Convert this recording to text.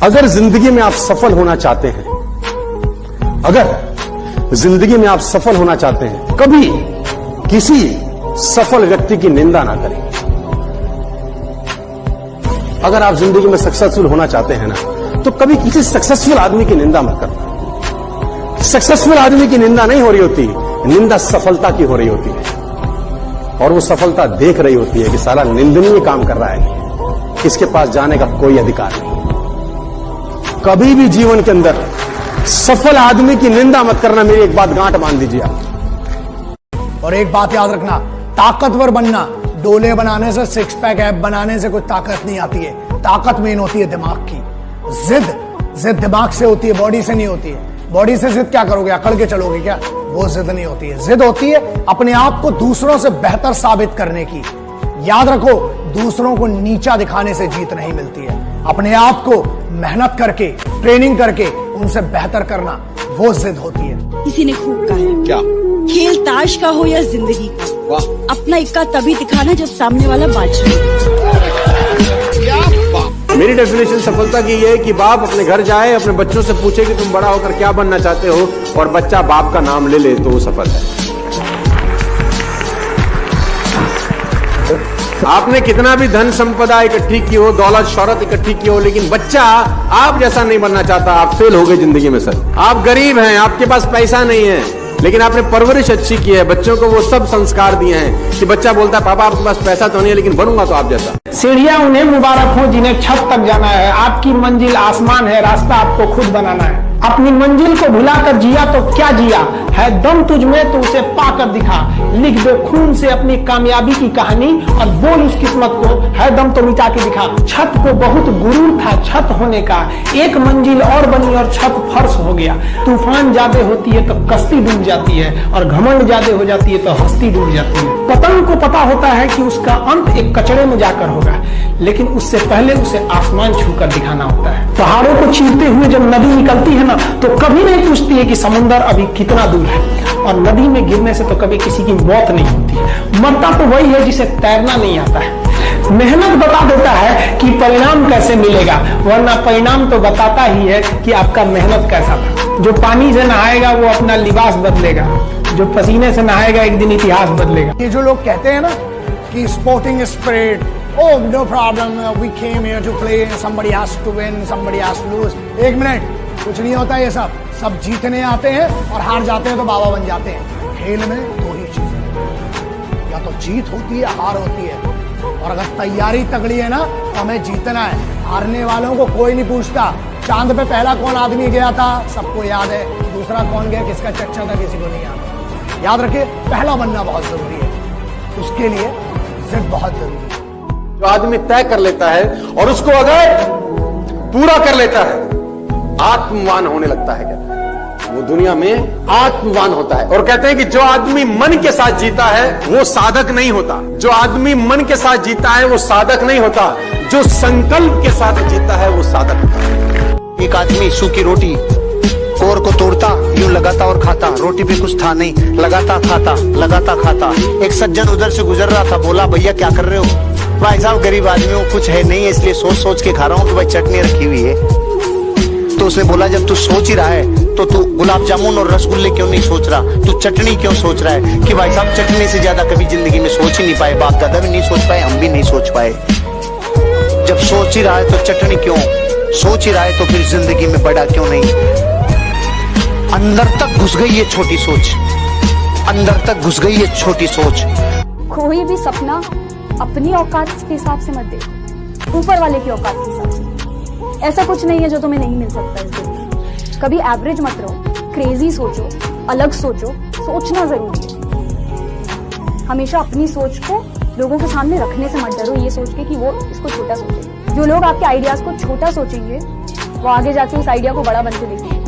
अगर जिंदगी में आप सफल होना चाहते हैं, अगर जिंदगी में आप सफल होना चाहते हैं, कभी किसी सफल व्यक्ति की निंदा ना करें। अगर आप जिंदगी में सक्सेसफुल होना चाहते हैं ना, तो कभी किसी सक्सेसफुल आदमी की निंदा मत करना। सक्सेसफुल आदमी की निंदा नहीं हो रही होती, निंदा सफलता की हो रही होती है, और वो सफलता देख रही होती है कि साला निंदनीय काम कर रहा है, इसके पास जाने का कोई अधिकार नहीं। कभी भी जीवन के अंदर सफल आदमी की निंदा मत करना। मेरी एक बात गांठ बांध दीजिए आप। और एक बात याद रखना, ताकतवर बनना डोले बनाने से, सिक्स पैक ऐप बनाने से कोई ताकत नहीं आती है। ताकत मेन होती है दिमाग की। जिद दिमाग से होती है, बॉडी से नहीं होती है। बॉडी से जिद क्या करोगे, अकड़ के चलोगे क्या? वो जिद नहीं होती है। जिद होती है अपने आप को दूसरों से बेहतर साबित करने की। याद रखो, दूसरों को नीचा दिखाने से जीत नहीं मिलती है। अपने आप को मेहनत करके, ट्रेनिंग करके उनसे बेहतर करना, वो जिद होती है। किसी ने खूब कहा है, क्या खेल ताश का हो या जिंदगी का, अपना इक्का तभी दिखाना जब सामने वाला बादशाह। मेरी डेफिनेशन सफलता की ये है कि बाप अपने घर जाए, अपने बच्चों से पूछे कि तुम बड़ा होकर क्या बनना चाहते हो, और बच्चा बाप का नाम ले तो वो सफल है। आपने कितना भी धन संपदा इकट्ठी की हो, दौलत शौहरत इकट्ठी की हो, लेकिन बच्चा आप जैसा नहीं बनना चाहता, आप फेल हो गए जिंदगी में। सर, आप गरीब हैं, आपके पास पैसा नहीं है, लेकिन आपने परवरिश अच्छी की है, बच्चों को वो सब संस्कार दिए हैं कि बच्चा बोलता है पापा आपके पास पैसा तो नहीं है, लेकिन बनूंगा तो आप जैसा। सीढ़ियां उन्हें मुबारक हो जिन्हें छत तक जाना है। आपकी मंजिल आसमान है, रास्ता आपको खुद बनाना है। अपनी मंजिल को भुलाकर जिया तो क्या जिया है, दम तुझ में तो उसे पाकर दिखा। लिख दे खून से अपनी कामयाबी की कहानी और बोल उस किस्मत को, है दम तो मिटा के दिखा। छत को बहुत गुरूर था छत होने का, एक मंजिल और बनी और छत फर्श हो गया। तूफान ज्यादा होती है तो कश्ती डूब जाती है, और घमंड ज्यादा हो जाती है तो हस्ती डूब जाती है। पतंग को पता होता है कि उसका अंत एक कचड़े में जाकर होगा, लेकिन उससे पहले उसे आसमान छूकर दिखाना होता है। पहाड़ों को चीरते हुए जब नदी निकलती है ना, तो कभी नहीं पूछती है कि समुद्र अभी कितना दूर है, और नदी में गिरने से तो कभी किसी की मौत नहीं होती। मरता तो वही है जिसे तैरना नहीं आता है। मेहनत बता देता है कि परिणाम कैसे मिलेगा, वरना परिणाम तो बताता ही है कि आपका मेहनत कैसा था। जो पानी से नहाएगा वो अपना लिबास बदलेगा, जो पसीने से नहाएगा एक दिन इतिहास बदलेगा। ये जो लोग कहते हैं ना कि sporting spirit, oh no problem, we came here to play, somebody has to win, somebody has to lose। एक मिनट, कुछ नहीं होता ये सब जीतने आते हैं और हार जाते हैं तो बाबा बन जाते हैं। खेल में दो ही चीजें, या तो जीत होती है, हार होती है। और अगर तैयारी तगड़ी है ना, तो हमें जीतना है। हारने वालों को कोई नहीं पूछता। चांद पे पहला कौन आदमी गया था, सबको याद है। दूसरा कौन गया, किसका चर्चा था, किसी को नहीं याद। याद रखिए, पहला बनना बहुत जरूरी है, उसके लिए जिद बहुत जरूरी है। जो आदमी तय कर लेता है और उसको अगर पूरा कर लेता है, आत्मवान होने लगता है। कहते हैं वो दुनिया में आत्मवान होता है। और कहते हैं कि जो आदमी मन के साथ जीता है वो साधक नहीं होता। जो आदमी मन के साथ जीता है वो साधक नहीं होता, जो संकल्प के साथ जीता है वो साधक होता है। एक आदमी सूखी रोटी कोर को तोड़ता, यूं लगाता और खाता। रोटी पे कुछ था नहीं, लगाता खाता, लगाता खाता। एक सज्जन उधर से गुजर रहा था, बोला भैया क्या कर रहे हो? भाई साहब गरीब आदमियों को कुछ है नहीं है, इसलिए सोच सोच के खा रहा हूँ कि भाई चटनी रखी हुई है। तो उसने बोला जब तू सोच ही रहा है तो तू गुलाब जामुन और रसगुल्ले क्यों नहीं सोच रहा, तू चटनी क्यों सोच रहा है? कि भाई साहब चटनी से ज्यादा कभी जिंदगी में सोच ही नहीं पाए, बाप दादा भी नहीं सोच पाए, हम भी नहीं सोच पाए। जब सोच ही रहा है तो चटनी क्यों, सोच ही रहा है तो फिर जिंदगी में बड़ा क्यों नहीं? अंदर तक घुस गई ये छोटी सोच, अंदर तक घुस गई ये छोटी सोच। कोई भी सपना अपनी औकात के हिसाब से मत देखो, ऊपर वाले की औकात के हिसाब से। ऐसा कुछ नहीं है जो तुम्हें नहीं मिल सकता इस दुनिया। कभी एवरेज मत रहो, क्रेजी सोचो, अलग सोचो। सोचना जरूरी है। हमेशा अपनी सोच को लोगों के सामने रखने से मत डरो, ये सोच के कि वो इसको छोटा सोचेंगे। जो लोग आपके आइडियाज को छोटा सोचेंगे, वो आगे जाके उस आइडिया को बड़ा बनते देखेंगे।